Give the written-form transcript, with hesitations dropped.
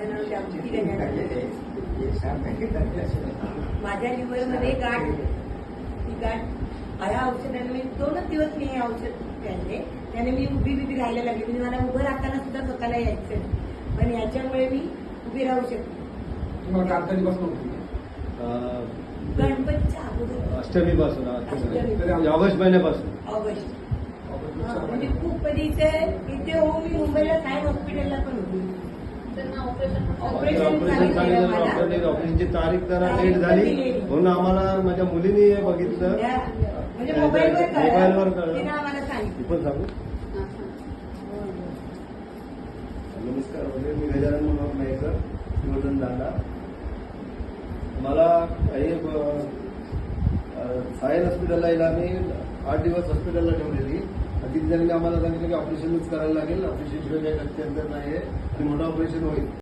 माझं नाव श्यामज्योती गजानन. माझ्या लिव्हरमध्ये गाठ होती. ती गाठ ह्या औषधाने मी 2च दिवस मी हे औषध घ्यायचे. त्याने मी उभी राहायला लागली. म्हणजे मला उभं राहताना सुद्धा स्वतःला यायचं, पण याच्यामुळे मी उभी राहू शकते. तुम्हाला कधीपासून होती? गणपतीच्या अगोदर अष्टमीपासून अष्टमी. ऑगस्ट महिन्यापासून. ऑगस्ट. म्हणजे खूप कधी इथे हो मी मुंबईला साहेब हॉस्पिटलला पण होती. ऑपरेशन सांगितलं डॉक्टरने. ऑपरेशनची तारीख जरा लेट झाली म्हणून आम्हाला माझ्या मुलीने हे बघितलं. म्हणजे मोबाईलवर कळलं. तिने आम्हाला सांगितलं. पण सांगू. नमस्कार, मी गजानन मनोहर नाईकर, शिवधन दांडा. मला काही सायन हॉस्पिटलला यायला आम्ही 8 दिवस हॉस्पिटलला ठेवलेली. तिथे त्यांनी आम्हाला सांगितलं की ऑपरेशनच करायला लागेल. ऑपरेशन शिवाय काही गत्यंतर नाही आहे आणि मोठं ऑपरेशन होईल.